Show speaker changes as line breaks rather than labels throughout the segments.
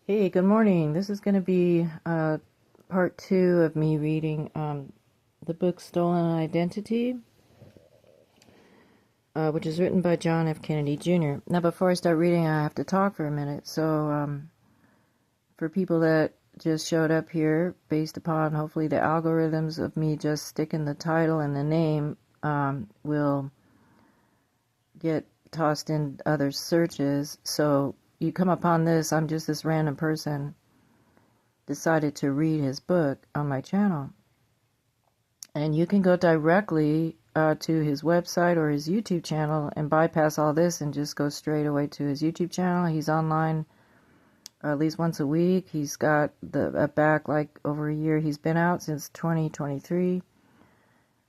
Hey, good morning. This is going to be part two of me reading the book Stolen Identity, which is written by John F. Kennedy Jr. Now, before I start reading, I have to talk for a minute. So, for people that just showed up here, based upon hopefully the algorithms of me just sticking the title and the name, will get tossed in other searches. So, you come upon this, I'm just this random person decided to read his book on my channel. And you can go directly to his website or his YouTube channel and bypass all this and just go straight away to his YouTube channel. He's online at least once a week. He's got the back like over a year. He's been out since 2023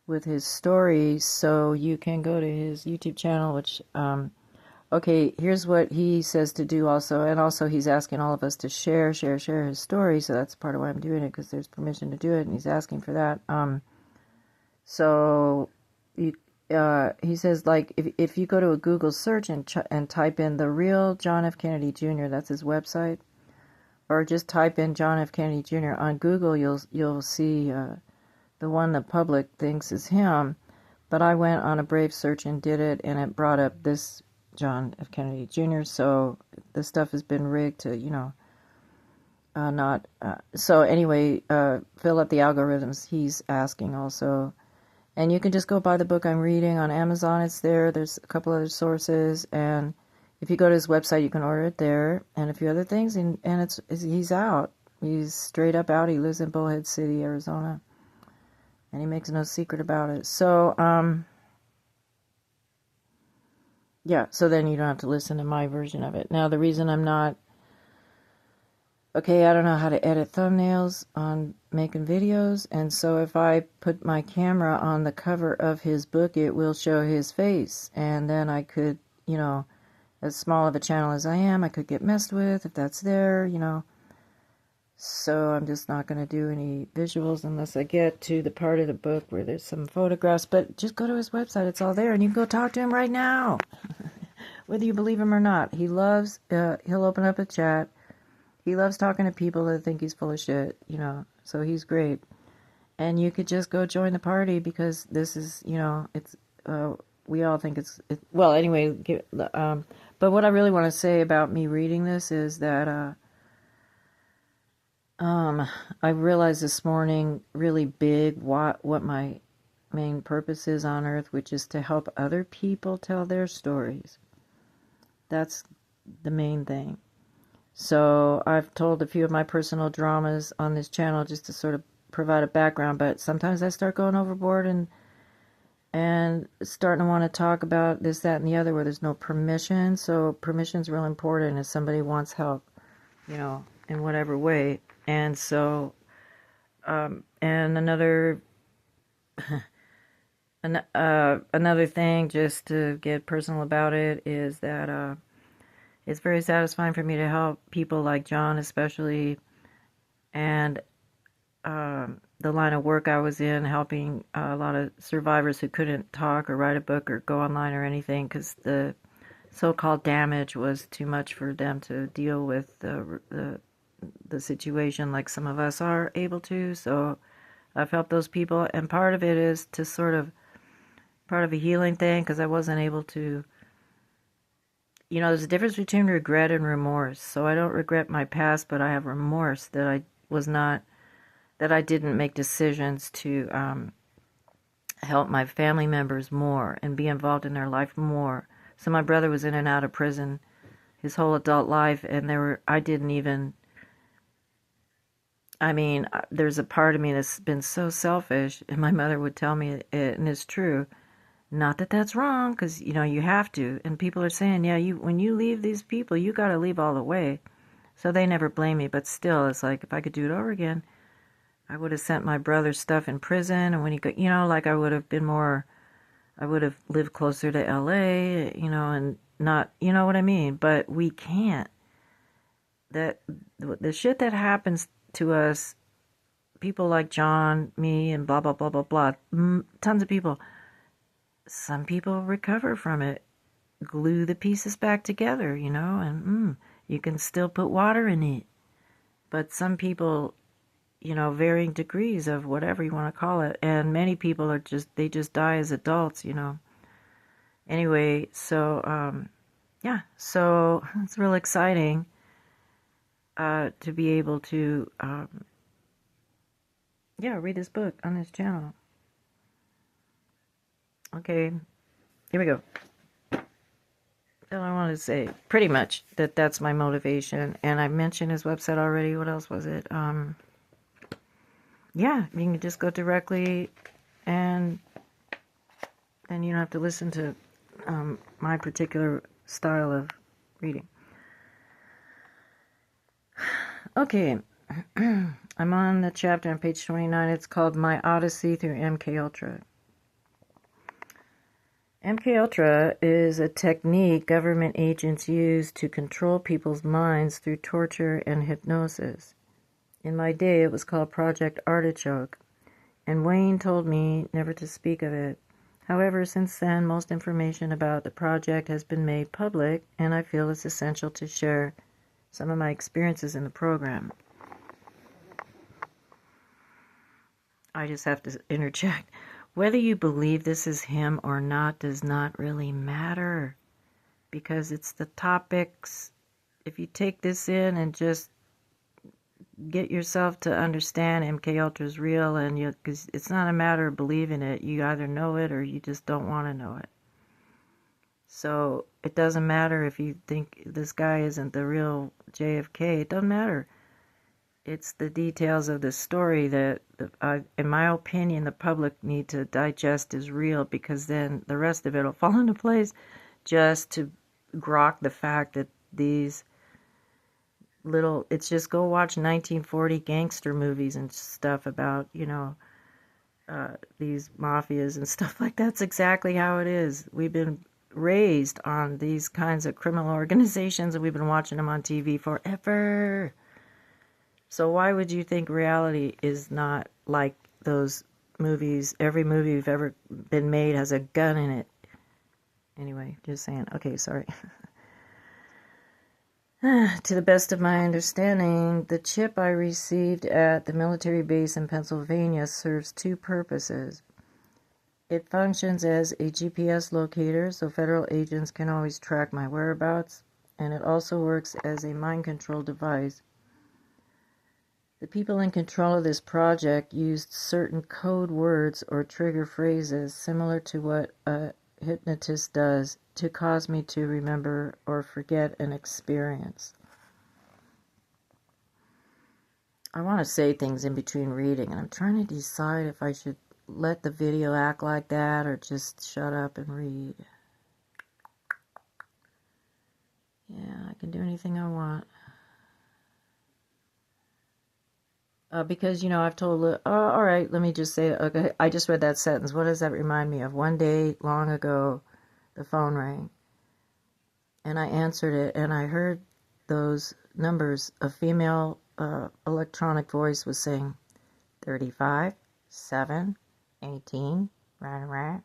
with his stories. So you can go to his YouTube channel, which okay, here's what he says to do also. And also he's asking all of us to share his story. So that's part of why I'm doing it, because there's permission to do it. And he's asking for that. So he says, like, if you go to a Google search and type in The Real John F. Kennedy Jr., that's his website, or just type in John F. Kennedy Jr. on Google, you'll see the one the public thinks is him. But I went on a brave search and did it, and it brought up this John F. Kennedy Jr., so the stuff has been rigged to, not... so anyway, fill up the algorithms he's asking also. And you can just go buy the book I'm reading on Amazon. It's there. There's a couple other sources. And if you go to his website, you can order it there. And a few other things. And he's out. He's straight up out. He lives in Bullhead City, Arizona. And he makes no secret about it. So, yeah, so then you don't have to listen to my version of it. Now, the reason I'm not... Okay, I don't know how to edit thumbnails on making videos, and so if I put my camera on the cover of his book, it will show his face, and then I could, as small of a channel as I am, I could get messed with if that's there, So I'm just not going to do any visuals unless I get to the part of the book where there's some photographs, but just go to his website, it's all there, and you can go talk to him right now, whether you believe him or not. He loves, he'll open up a chat. He loves talking to people that think he's full of shit, so he's great. And you could just go join the party, because this is, it's, we all think well, anyway, but what I really want to say about me reading this is that, I realized this morning really big what my main purpose is on earth, which is to help other people tell their stories. That's the main thing. So I've told a few of my personal dramas on this channel just to sort of provide a background, but sometimes I start going overboard and starting to want to talk about this, that, and the other where there's no permission. So permission's real important if somebody wants help, in whatever way. And so, and another another thing, just to get personal about it, is that it's very satisfying for me to help people like John, especially, and the line of work I was in, helping a lot of survivors who couldn't talk or write a book or go online or anything, because the so-called damage was too much for them to deal with the situation like some of us are able to. So I've helped those people, and part of it is to sort of part of a healing thing, because I wasn't able to. There's a difference between regret and remorse. So I don't regret my past, but I have remorse that I didn't make decisions to help my family members more and be involved in their life more. So my brother was in and out of prison his whole adult life, and there's a part of me that's been so selfish, and my mother would tell me it, and it's true. Not that that's wrong, because, you have to. And people are saying, yeah, when you leave these people, you got to leave all the way. So they never blame me. But still, it's like, if I could do it over again, I would have sent my brother stuff in prison. And when he got, like I would have lived closer to LA, and not, you know what I mean? But we can't. The shit that happens to us, people like John, me, and blah, blah, blah, blah, blah, tons of people. Some people recover from it, glue the pieces back together, and you can still put water in it. but some people, varying degrees of whatever you want to call it, and many people they just die as adults. Anyway, so yeah, so it's real exciting to be able to read this book on this channel. Okay, here we go. All I wanted to say, pretty much, that's my motivation. And I mentioned his website already. What else was it? Yeah, you can just go directly, and then you don't have to listen to my particular style of reading. Okay, I'm on the chapter on page 29. It's called My Odyssey Through MK Ultra. MK Ultra is a technique government agents use to control people's minds through torture and hypnosis. In my day, it was called Project Artichoke, and Wayne told me never to speak of it. However, since then, most information about the project has been made public, and I feel it's essential to share some of my experiences in the program. I just have to interject. Whether you believe this is him or not does not really matter, because it's the topics. If you take this in and just get yourself to understand MK Ultra is real, and because it's not a matter of believing it, you either know it or you just don't want to know it. So it doesn't matter if you think this guy isn't the real JFK. It doesn't matter. It's the details of the story that, in my opinion, the public need to digest as real, because then the rest of it will fall into place. Just to grok the fact that these it's just go watch 1940 gangster movies and stuff about, these mafias and stuff like that. That's exactly how it is. We've been raised on these kinds of criminal organizations, and we've been watching them on TV forever. So why would you think reality is not like those movies? Every movie we've ever been made has a gun in it. Anyway, just saying. Okay, sorry. To the best of my understanding, the chip I received at the military base in Pennsylvania serves two purposes. It functions as a GPS locator, so federal agents can always track my whereabouts, and it also works as a mind control device. The people in control of this project used certain code words or trigger phrases similar to what a hypnotist does to cause me to remember or forget an experience. I want to say things in between reading, and I'm trying to decide if I should let the video act like that or just shut up and read. Yeah, I can do anything I want. Because, I've told, all right, let me just say, okay, I just read that sentence. What does that remind me of? One day, long ago, the phone rang, and I answered it, and I heard those numbers. A female electronic voice was saying, 35, 7, 18, right.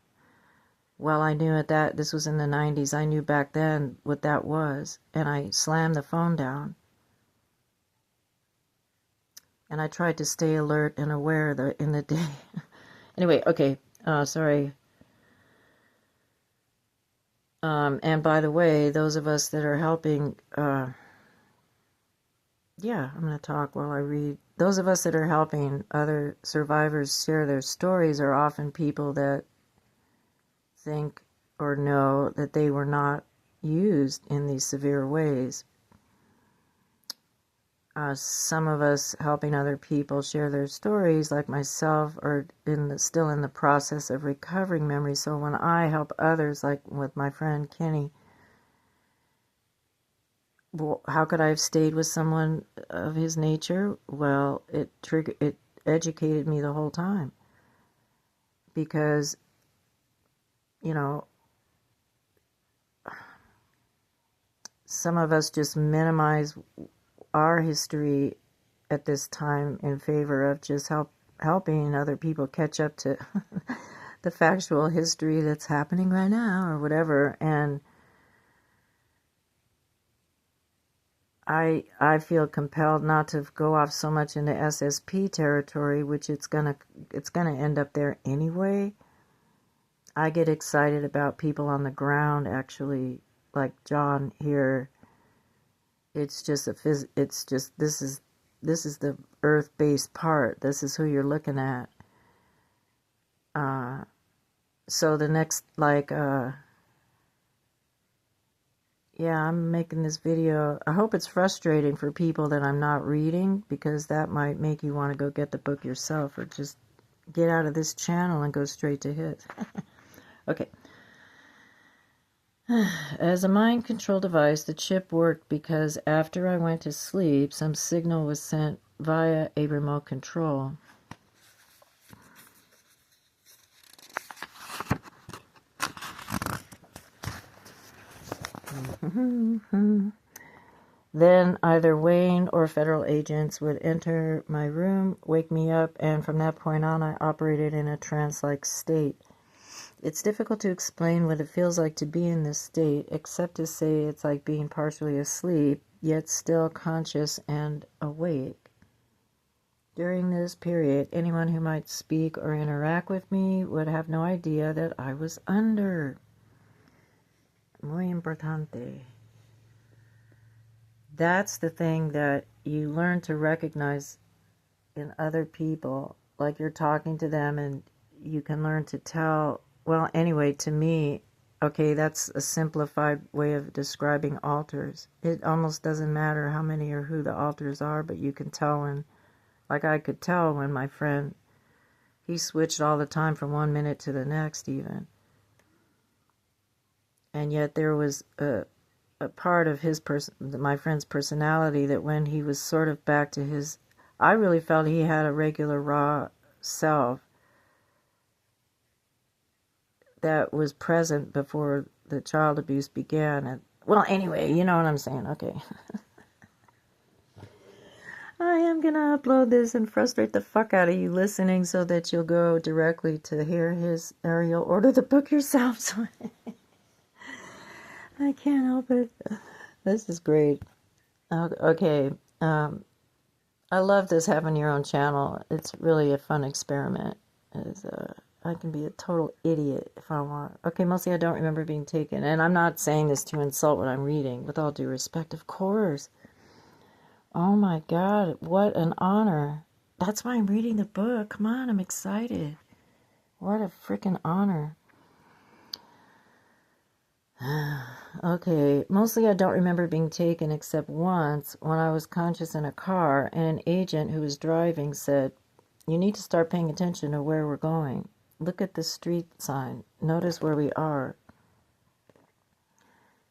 Well, I knew this was in the 90s. I knew back then what that was, and I slammed the phone down. And I tried to stay alert and aware in the day. Anyway, okay, sorry. And by the way, those of us that are helping, I'm going to talk while I read. Those of us that are helping other survivors share their stories are often people that think or know that they were not used in these severe ways. Some of us helping other people share their stories, like myself, are still in the process of recovering memory. So when I help others, like with my friend Kenny, how could I have stayed with someone of his nature? Well, it educated me the whole time, because, some of us just minimize our history at this time in favor of just helping other people catch up to the factual history that's happening right now or whatever. And I feel compelled not to go off so much into SSP territory, which it's gonna end up there anyway. I get excited about people on the ground, actually, like John here. It's just this is the earth-based part. This is who you're looking at. So the next, yeah, I'm making this video. I hope it's frustrating for people that I'm not reading, because that might make you want to go get the book yourself, or just get out of this channel and go straight to his. Okay. As a mind control device, the chip worked because after I went to sleep, some signal was sent via a remote control. Then either Wayne or federal agents would enter my room, wake me up, and from that point on I operated in a trance-like state. It's difficult to explain what it feels like to be in this state, except to say it's like being partially asleep, yet still conscious and awake. During this period, anyone who might speak or interact with me would have no idea that I was under. Muy importante. That's the thing that you learn to recognize in other people. Like you're talking to them and you can learn to tell. Well, anyway, to me, okay, that's a simplified way of describing alters. It almost doesn't matter how many or who the alters are, but you can tell when, like I could tell when my friend, he switched all the time from 1 minute to the next even. And yet there was a part of his my friend's personality that when he was sort of back to his, I really felt he had a regular raw self that was present before the child abuse began. And well, anyway, you know what I'm saying. Okay. I am gonna upload this and frustrate the fuck out of you listening so that you'll go directly to hear his, or you'll order the book yourself. So I can't help it. This is great. Okay. I love this having your own channel. It's really a fun experiment. I can be a total idiot if I want. Okay, mostly I don't remember being taken. And I'm not saying this to insult what I'm reading, with all due respect, of course. Oh my God, what an honor. That's why I'm reading the book. Come on, I'm excited. What a freaking honor. Okay, mostly I don't remember being taken except once when I was conscious in a car and an agent who was driving said, "You need to start paying attention to where we're going. Look at the street sign. Notice where we are."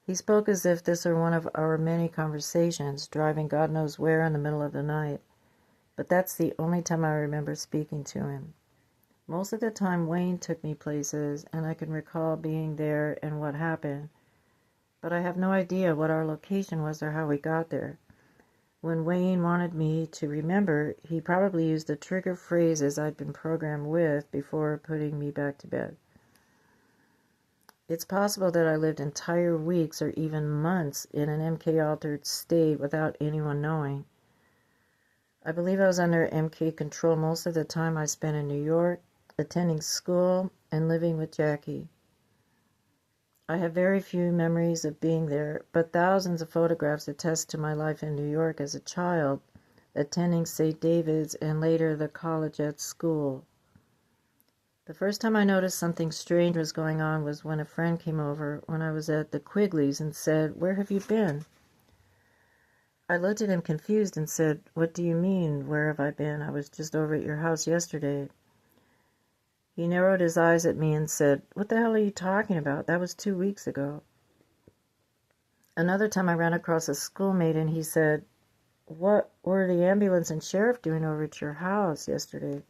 He spoke as if this were one of our many conversations, driving God knows where in the middle of the night. But that's the only time I remember speaking to him. Most of the time Wayne took me places, and I can recall being there and what happened. But I have no idea what our location was or how we got there. When Wayne wanted me to remember, he probably used the trigger phrases I'd been programmed with before putting me back to bed. It's possible that I lived entire weeks or even months in an MK-altered state without anyone knowing. I believe I was under MK control most of the time I spent in New York, attending school, and living with Jackie. I have very few memories of being there, but thousands of photographs attest to my life in New York as a child, attending St. David's and later the college at school. The first time I noticed something strange was going on was when a friend came over when I was at the Quigley's and said, "Where have you been?" I looked at him confused and said, "What do you mean, where have I been? I was just over at your house yesterday." He narrowed his eyes at me and said, "What the hell are you talking about? That was 2 weeks ago." Another time I ran across a schoolmate and he said, "What were the ambulance and sheriff doing over at your house yesterday?"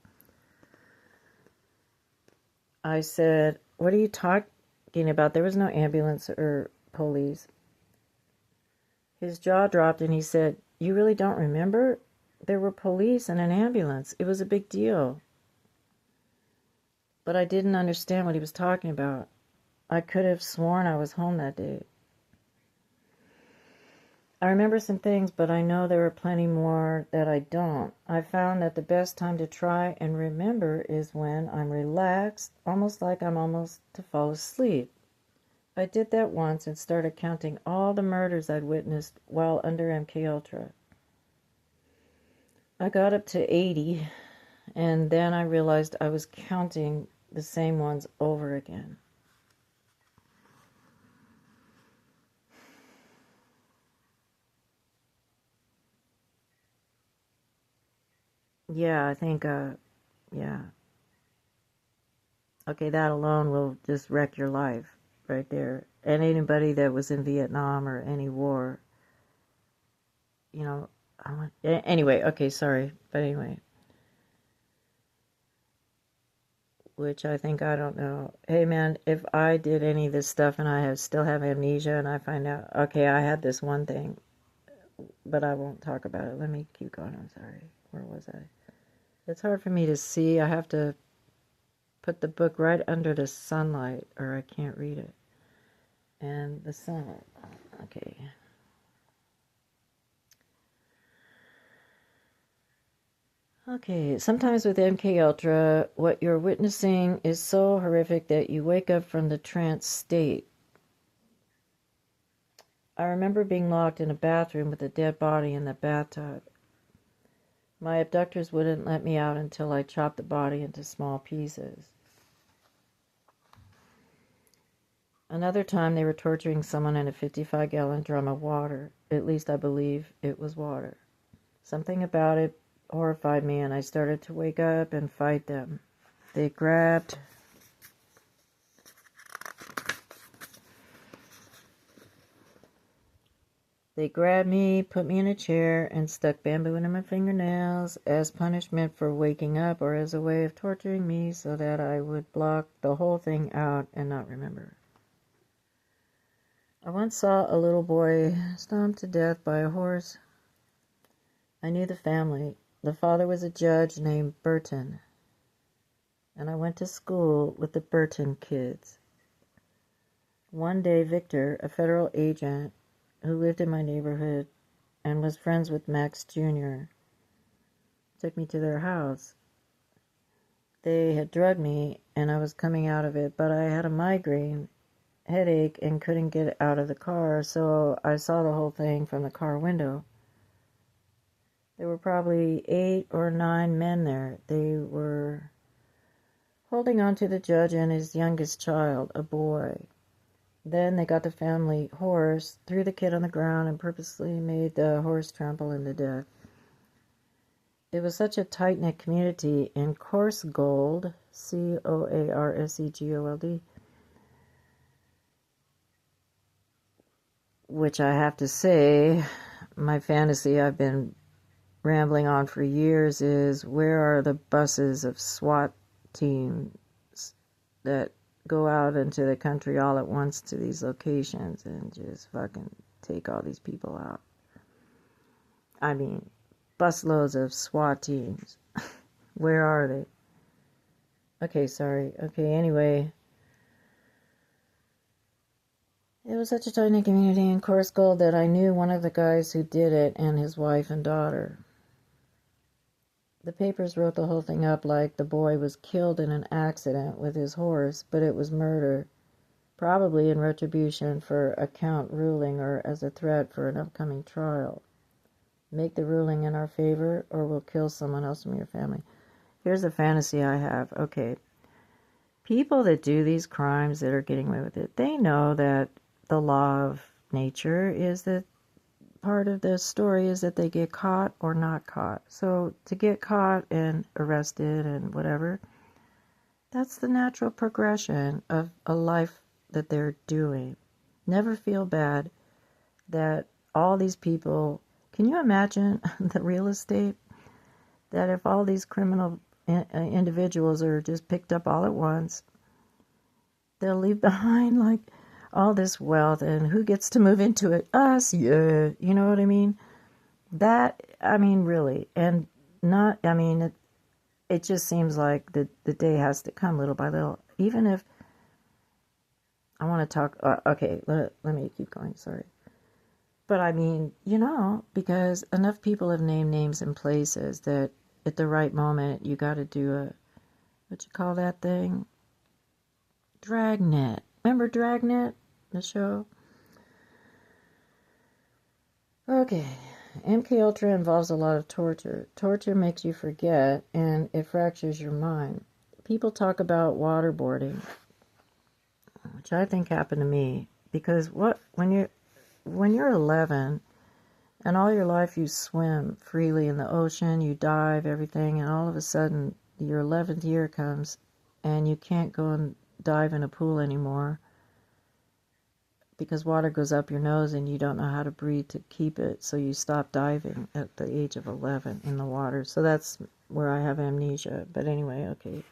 I said, "What are you talking about? There was no ambulance or police." His jaw dropped and he said, "You really don't remember? There were police and an ambulance. It was a big deal." But I didn't understand what he was talking about. I could have sworn I was home that day. I remember some things, but I know there are plenty more that I don't. I found that the best time to try and remember is when I'm relaxed, almost like I'm almost to fall asleep. I did that once and started counting all the murders I'd witnessed while under MK Ultra. I got up to 80, and then I realized I was counting the same ones over again. Yeah, I think, yeah. Okay, that alone will just wreck your life right there. And anybody that was in Vietnam or any war, you know, anyway, okay, sorry. But anyway, which I think, I don't know. Hey man, if I did any of this stuff and still have amnesia and I find out, okay, I had this one thing, but I won't talk about it. Let me keep going. I'm sorry. Where was I? It's hard for me to see. I have to put the book right under the sunlight or I can't read it. And the sunlight. Okay. Okay, sometimes with MK Ultra, what you're witnessing is so horrific that you wake up from the trance state. I remember being locked in a bathroom with a dead body in the bathtub. My abductors wouldn't let me out until I chopped the body into small pieces. Another time they were torturing someone in a 55-gallon drum of water. At least I believe it was water. Something about it horrified me and I started to wake up and fight them. They grabbed me, put me in a chair, and stuck bamboo into my fingernails as punishment for waking up or as a way of torturing me so that I would block the whole thing out and not remember. I once saw a little boy stomped to death by a horse. I knew the family. The father was a judge named Burton, and I went to school with the Burton kids. One day, Victor, a federal agent who lived in my neighborhood and was friends with Max Jr., took me to their house. They had drugged me, and I was coming out of it, but I had a migraine headache and couldn't get out of the car, so I saw the whole thing from the car window. There were probably 8 or 9 men there. They were holding on to the judge and his youngest child, a boy. Then they got the family horse, threw the kid on the ground, and purposely made the horse trample him to death. It was such a tight-knit community in Coarsegold, Coarsegold, which I have to say, my fantasy I've been rambling on for years is, where are the buses of SWAT teams that go out into the country all at once to these locations and just fucking take all these people out? I mean, busloads of SWAT teams. Where are they? Okay, sorry. Okay, anyway. It was such a tight-knit community in Coarsegold that I knew one of the guys who did it and his wife and daughter. The papers wrote the whole thing up like the boy was killed in an accident with his horse, but it was murder. Probably in retribution for a count ruling or as a threat for an upcoming trial. Make the ruling in our favor or we'll kill someone else from your family. Here's a fantasy I have. Okay. People that do these crimes that are getting away with it, they know that the law of nature is that part of the story is that they get caught or not caught. So to get caught and arrested and whatever, that's the natural progression of a life that they're doing. Never feel bad that all these people, can you imagine the real estate? That if all these criminal individuals are just picked up all at once, they'll leave behind like all this wealth, and who gets to move into it? Us, yeah, you know what I mean? That, I mean, really, and not, I mean, it just seems like the day has to come little by little. Even if, I want to talk, okay, let me keep going, sorry. But I mean, because enough people have named names and places that at the right moment you got to do what you call that thing? Dragnet. Remember Dragnet? The show? Okay. MK Ultra involves a lot of torture. Torture makes you forget and it fractures your mind. People talk about waterboarding, which I think happened to me because when you're 11 and all your life you swim freely in the ocean, you dive, everything, and all of a sudden your 11th year comes and you can't go and dive in a pool anymore because water goes up your nose and you don't know how to breathe to keep it, so you stop diving at the age of 11 in the water. So that's where I have amnesia. But anyway, okay.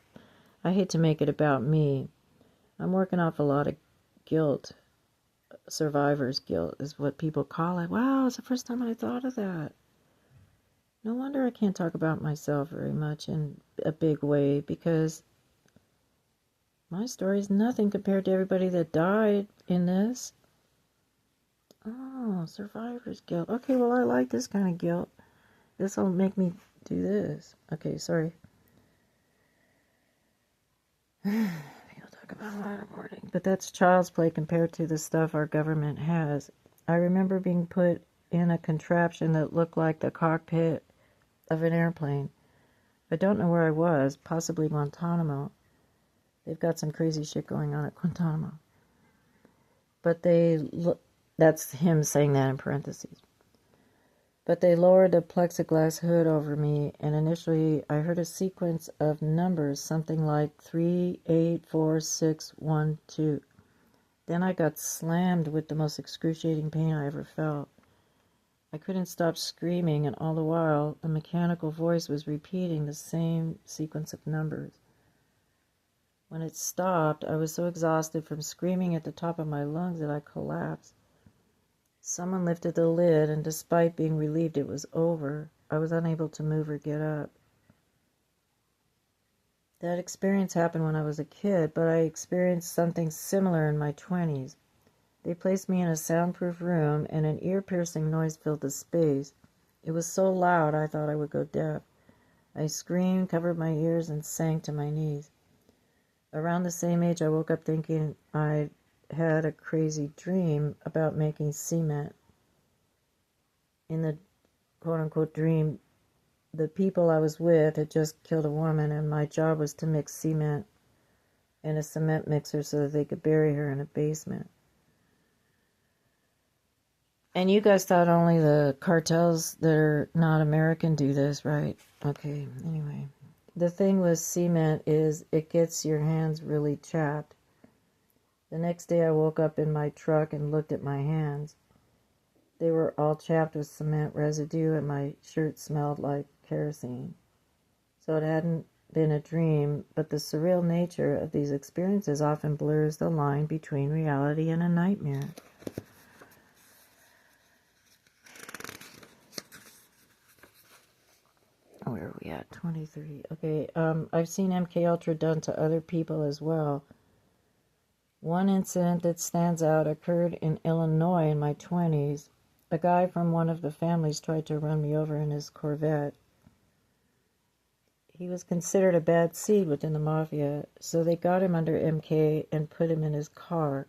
I hate to make it about me. I'm working off a lot of guilt. Survivor's guilt is what people call it. Wow, it's the first time I thought of that. No wonder I can't talk about myself very much in a big way, because my story is nothing compared to everybody that died in this. Oh, survivor's guilt. Okay, well, I like this kind of guilt. This will make me do this. Okay, sorry. People talk about waterboarding, but that's child's play compared to the stuff our government has. I remember being put in a contraption that looked like the cockpit of an airplane. I don't know where I was, possibly Guantanamo. They've got some crazy shit going on at Guantanamo. But that's him saying that in parentheses. But they lowered the plexiglass hood over me, and initially I heard a sequence of numbers, something like 3, 8, 4, 6, 1, 2. Then I got slammed with the most excruciating pain I ever felt. I couldn't stop screaming, and all the while a mechanical voice was repeating the same sequence of numbers. When it stopped, I was so exhausted from screaming at the top of my lungs that I collapsed. Someone lifted the lid, and despite being relieved it was over, I was unable to move or get up. That experience happened when I was a kid, but I experienced something similar in my 20s. They placed me in a soundproof room, and an ear-piercing noise filled the space. It was so loud I thought I would go deaf. I screamed, covered my ears, and sank to my knees. Around the same age, I woke up thinking I had a crazy dream about making cement. In the quote-unquote dream, the people I was with had just killed a woman, and my job was to mix cement in a cement mixer so that they could bury her in a basement. And you guys thought only the cartels that are not American do this, right? Okay, anyway. The thing with cement is it gets your hands really chapped. The next day I woke up in my truck and looked at my hands. They were all chapped with cement residue, and my shirt smelled like kerosene. So it hadn't been a dream, but the surreal nature of these experiences often blurs the line between reality and a nightmare. Where are we at? 23. Okay, I've seen MK Ultra done to other people as well. One incident that stands out occurred in Illinois in my 20s. A guy from one of the families tried to run me over in his Corvette. He was considered a bad seed within the mafia, so they got him under MK and put him in his car.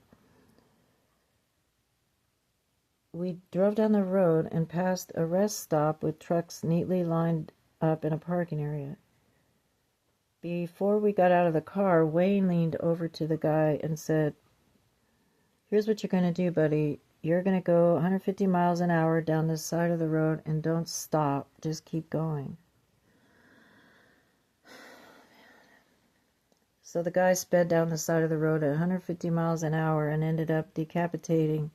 We drove down the road and passed a rest stop with trucks neatly lined up in a parking area. Before we got out of the car, Wayne leaned over to the guy and said, "Here's what you're going to do, buddy. You're going to go 150 miles an hour down the side of the road and don't stop. Just keep going." So the guy sped down the side of the road at 150 miles an hour and ended up decapitating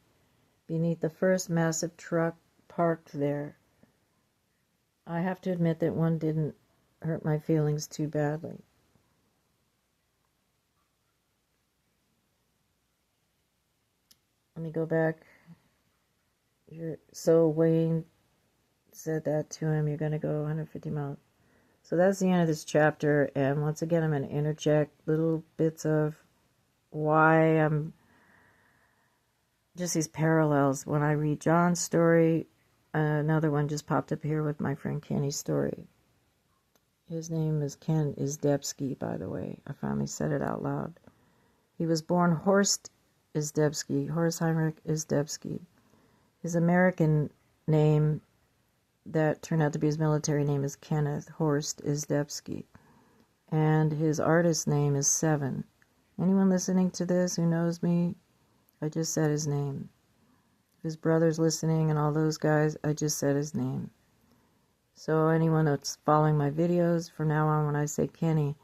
beneath the first massive truck parked there. I have to admit that one didn't hurt my feelings too badly. Let me go back. So Wayne said that to him, you're going to go 150 miles. So that's the end of this chapter, and once again I'm going to interject little bits of why I'm just these parallels. When I read John's story, another one just popped up here with my friend Kenny's story. His name is Ken Izdebski, by the way. I finally said it out loud. He was born Horst Izdebski, Horst Heinrich Izdebski. His American name that turned out to be his military name is Kenneth Horst Izdebski. And his artist name is Seven. Anyone listening to this who knows me, I just said his name. His brother's listening and all those guys, I just said his name. So anyone that's following my videos, from now on when I say Kenny,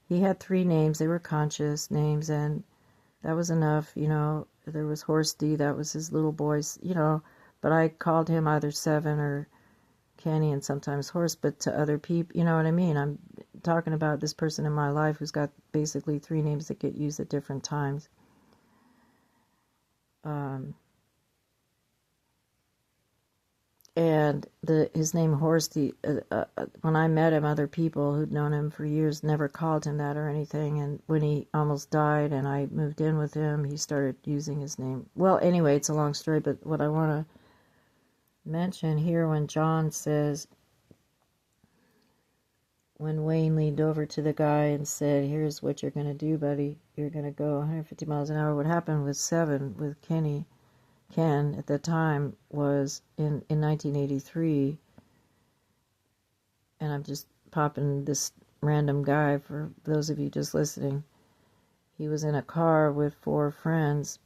he had 3 names. They were conscious names, and that was enough, you know. There was Horsty, that was his little boy's, you know, but I called him either Seven or Kenny and sometimes Horst, but to other people, you know what I mean? I'm talking about this person in my life who's got basically 3 names that get used at different times. And his name Horsty, when I met him, other people who'd known him for years never called him that or anything. And when he almost died and I moved in with him, he started using his name. Well, anyway, it's a long story, but what I want to mention here, when John says, when Wayne leaned over to the guy and said, here's what you're going to do, buddy. You're going to go 150 miles an hour. What happened with Seven, with Ken at the time, was in 1983, and I'm just popping this random guy for those of you just listening. He was in a car with 4 friends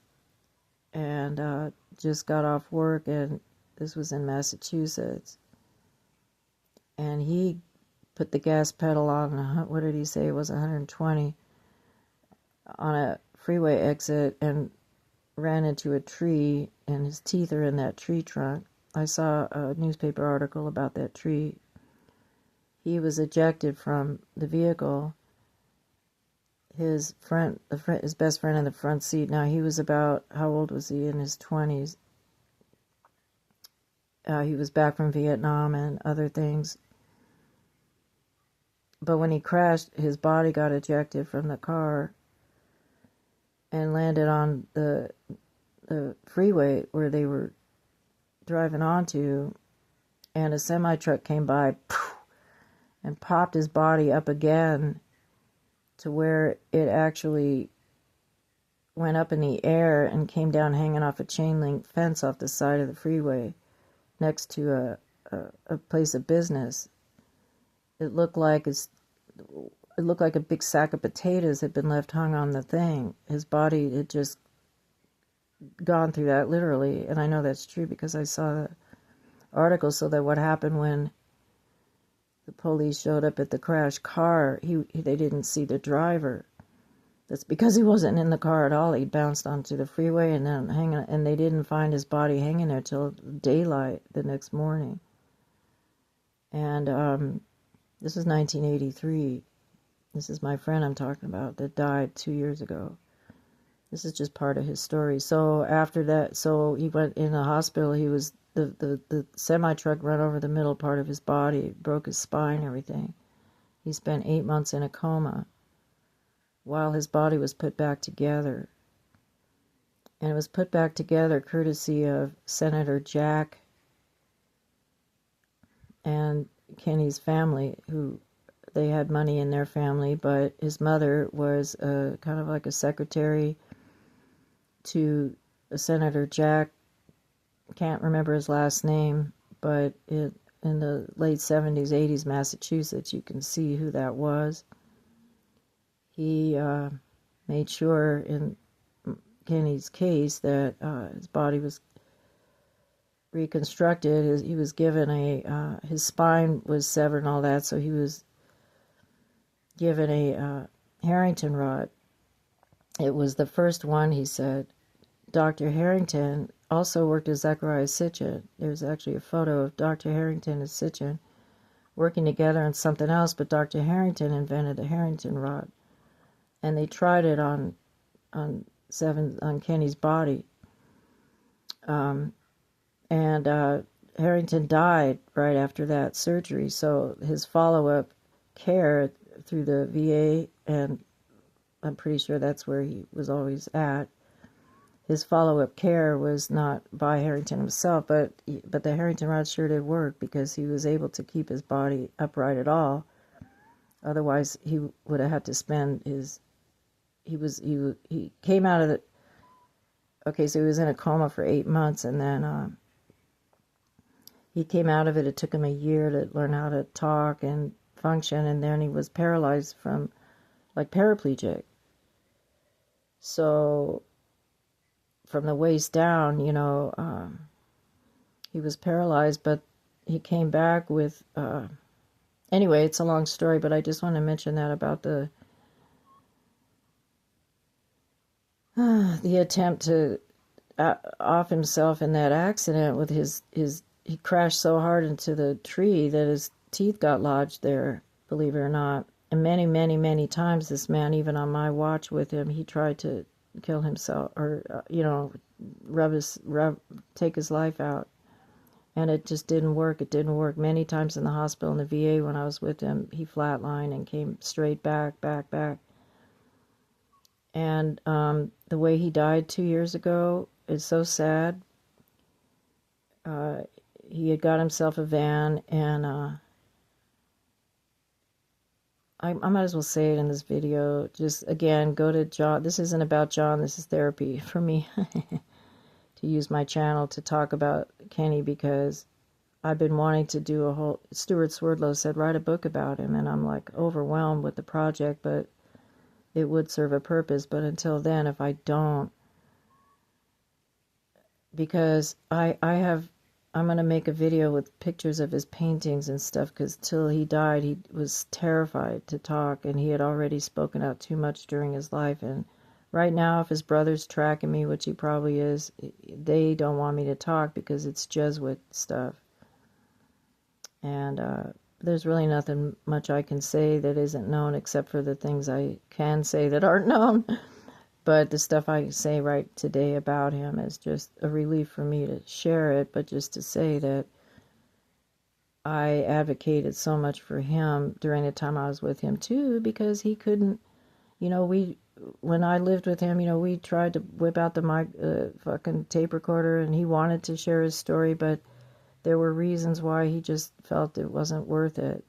and just got off work, and this was in Massachusetts, and he put the gas pedal on, what did he say, it was 120, on a freeway exit, and ran into a tree, and his teeth are in that tree trunk. I saw a newspaper article about that tree. He was ejected from the vehicle. His best friend in the front seat. Now, he was about, how old was he? In his 20s. He was back from Vietnam and other things. But when he crashed, his body got ejected from the car and landed on the freeway where they were driving onto, and a semi-truck came by and popped his body up again to where it actually went up in the air and came down hanging off a chain link fence off the side of the freeway next to a place of business. It looked like a big sack of potatoes had been left hung on the thing. His body had just gone through that literally, and I know that's true because I saw the article. So that what happened when the police showed up at the crashed car, they didn't see the driver. That's because he wasn't in the car at all. He bounced onto the freeway and then and they didn't find his body hanging there till daylight the next morning. And this was 1983. This is my friend I'm talking about that died 2 years ago. This is just part of his story. So after that, so he went in the hospital. He was, the semi-truck ran over the middle part of his body, broke his spine, everything. He spent 8 months in a coma while his body was put back together. And it was put back together courtesy of Senator Jack and Kenny's family, who they had money in their family, but his mother was kind of like a secretary to Senator Jack. Can't remember his last name, but in the late 70s, 80s Massachusetts, you can see who that was. He made sure in Kenny's case that his body was reconstructed. He was given his spine was severed and all that, so he was given a Harrington rod. It was the first one, he said. Dr. Harrington also worked as Zechariah Sitchin. There's actually a photo of Dr. Harrington and Sitchin working together on something else, but Dr. Harrington invented the Harrington rod. And they tried it on Kenny's body. And Harrington died right after that surgery, so his follow-up care through the VA, and I'm pretty sure that's where he was always at, his follow-up care was not by Harrington himself, but the Harrington rod sure did work because he was able to keep his body upright at all. Otherwise, he would have had to spend his. He came out of the. Okay, so he was in a coma for 8 months, and then he came out of it. It took him a year to learn how to talk and function, and then he was paralyzed from, like, paraplegic. So from the waist down, he was paralyzed, but he came back with, anyway, it's a long story, but I just want to mention that about the attempt to off himself in that accident with he crashed so hard into the tree that his teeth got lodged there, believe it or not. And many, many, many times this man, even on my watch with him, he tried to kill himself or, take his life out. And it just didn't work. It didn't work. Many times in the hospital, in the VA, when I was with him, he flatlined and came straight back. And the way he died 2 years ago is so sad. He had got himself a van, and I might as well say it in this video. Just, again, go to John. This isn't about John. This is therapy for me to use my channel to talk about Kenny, because I've been wanting to do a whole... Stuart Swerdlow said, write a book about him, and I'm, like, overwhelmed with the project, but it would serve a purpose. But until then, if I don't... Because I'm going to make a video with pictures of his paintings and stuff, because till he died, he was terrified to talk, and he had already spoken out too much during his life. And right now, if his brother's tracking me, which he probably is, they don't want me to talk because it's Jesuit stuff. And there's really nothing much I can say that isn't known, except for the things I can say that aren't known. But the stuff I say right today about him is just a relief for me to share it, but just to say that I advocated so much for him during the time I was with him too, because he couldn't, when I lived with him, we tried to whip out the fucking tape recorder, and he wanted to share his story, but there were reasons why he just felt it wasn't worth it.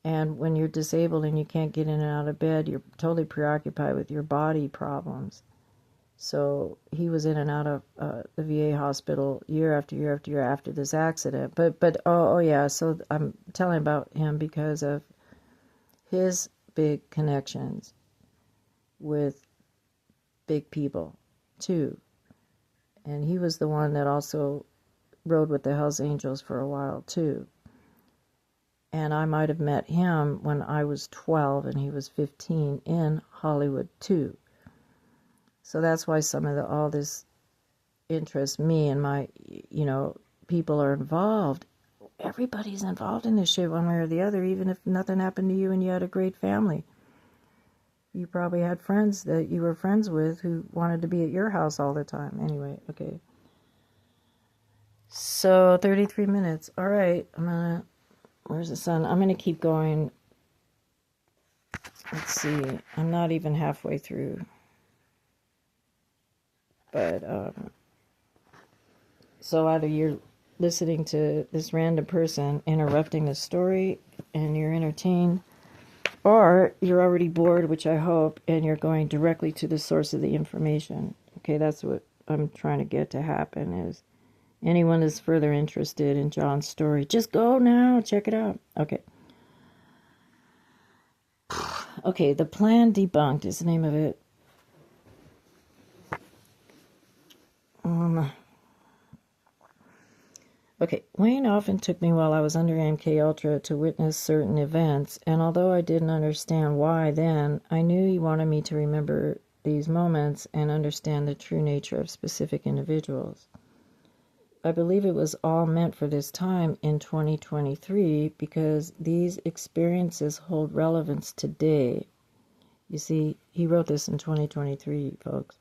And when you're disabled and you can't get in and out of bed, you're totally preoccupied with your body problems. So he was in and out of the VA hospital year after year after year after this accident. But oh yeah, so I'm telling about him because of his big connections with big people too. And he was the one that also rode with the Hells Angels for a while too. And I might have met him when I was 12 and he was 15 in Hollywood too. So that's why all this interests me, and my, people are involved. Everybody's involved in this shit one way or the other, even if nothing happened to you and you had a great family. You probably had friends that you were friends with who wanted to be at your house all the time. Anyway, okay. So 33 minutes. All right, where's the sun? I'm going to keep going. Let's see. I'm not even halfway through. But, so either you're listening to this random person interrupting the story and you're entertained, or you're already bored, which I hope, and you're going directly to the source of the information. Okay, that's what I'm trying to get to happen, is anyone that's further interested in John's story, just go now, check it out. Okay. Okay, The Plan Debunked is the name of it. Okay, Wayne often took me while I was under MK Ultra to witness certain events, and although I didn't understand why then, I knew he wanted me to remember these moments and understand the true nature of specific individuals. I believe it was all meant for this time in 2023 because these experiences hold relevance today. You see, he wrote this in 2023, folks.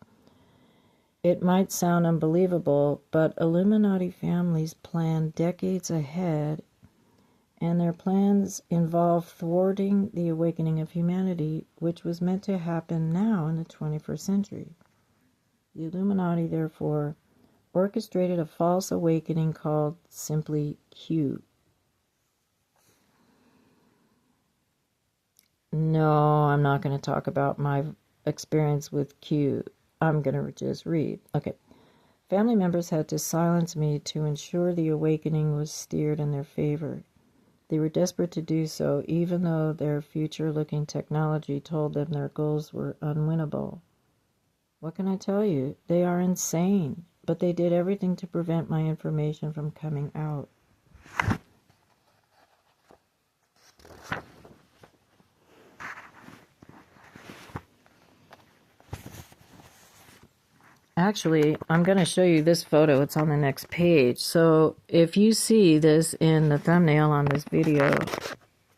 It might sound unbelievable, but Illuminati families plan decades ahead, and their plans involve thwarting the awakening of humanity, which was meant to happen now in the 21st century. The Illuminati, therefore, orchestrated a false awakening called simply Q. No, I'm not going to talk about my experience with Q. I'm going to just read. Okay. Family members had to silence me to ensure the awakening was steered in their favor. They were desperate to do so, even though their future-looking technology told them their goals were unwinnable. What can I tell you? They are insane, but they did everything to prevent my information from coming out. Actually, I'm going to show you this photo. It's on the next page. So if you see this in the thumbnail on this video,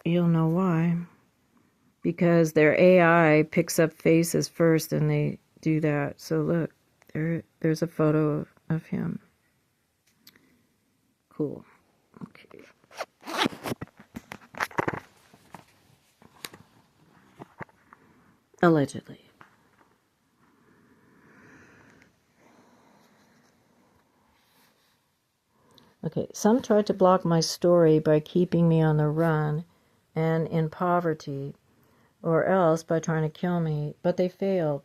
you'll know why. Because their AI picks up faces first and they do that. So look, there's a photo of him. Cool. Okay. Allegedly. Okay, some tried to block my story by keeping me on the run and in poverty, or else by trying to kill me, but they failed.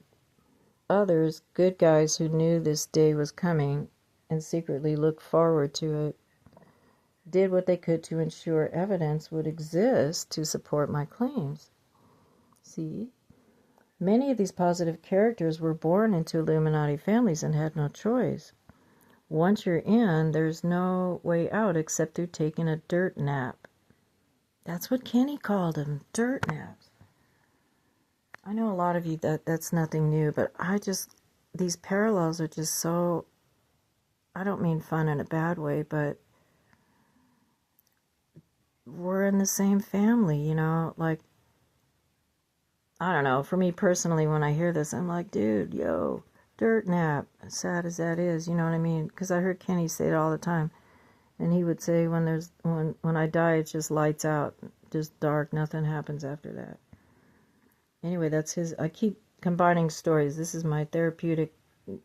Others, good guys who knew this day was coming and secretly looked forward to it, did what they could to ensure evidence would exist to support my claims. See? Many of these positive characters were born into Illuminati families and had no choice. Once you're in, there's no way out except through taking a dirt nap. That's what Kenny called them, dirt naps. I know a lot of you that's nothing new, but these parallels are just so, I don't mean fun in a bad way, but we're in the same family, you know, like, I don't know, for me personally, when I hear this, I'm like, dude, yo, dirt nap, as sad as that is, you know what I mean? Because I heard Kenny say it all the time, and he would say when I die, it's just lights out, just dark, nothing happens after that. Anyway, that's his. I keep combining stories. This is my therapeutic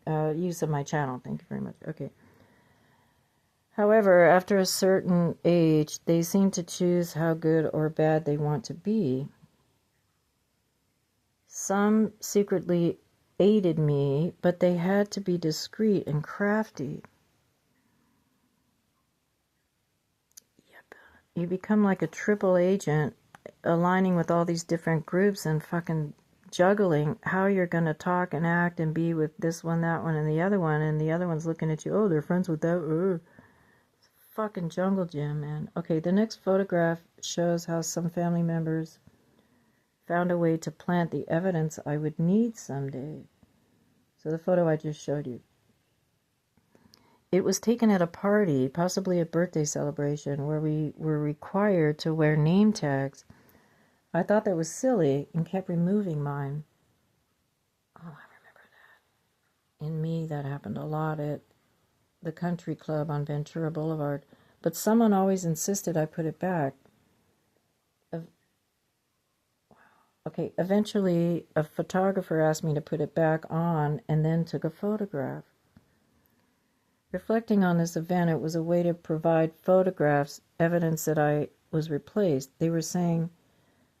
use of my channel. Thank you very much. Okay. However, after a certain age, they seem to choose how good or bad they want to be. Some secretly aided me, but they had to be discreet and crafty. Yep. You become like a triple agent, aligning with all these different groups and fucking juggling how you're going to talk and act and be with this one, that one, and the other one's looking at you, oh, they're friends with that. It's a fucking jungle gym, man. Okay, the next photograph shows how some family members found a way to plant the evidence I would need someday. So the photo I just showed you. It was taken at a party, possibly a birthday celebration, where we were required to wear name tags. I thought that was silly and kept removing mine. Oh, I remember that. In me, that happened a lot at the country club on Ventura Boulevard. But someone always insisted I put it back. Okay, eventually a photographer asked me to put it back on and then took a photograph. Reflecting on this event, it was a way to provide photographs, evidence that I was replaced. They were saying,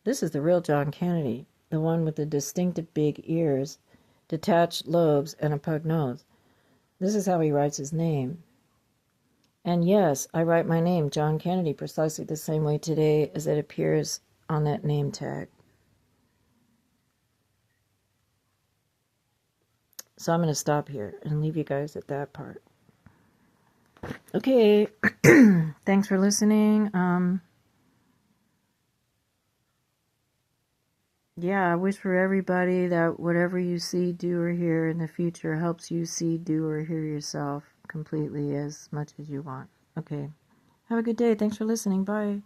this is the real John Kennedy, the one with the distinctive big ears, detached lobes, and a pug nose. This is how he writes his name. And yes, I write my name, John Kennedy, precisely the same way today as it appears on that name tag. So I'm going to stop here and leave you guys at that part. Okay, thanks for listening. Yeah, I wish for everybody that whatever you see, do, or hear in the future helps you see, do, or hear yourself completely as much as you want. Okay, have a good day. Thanks for listening. Bye.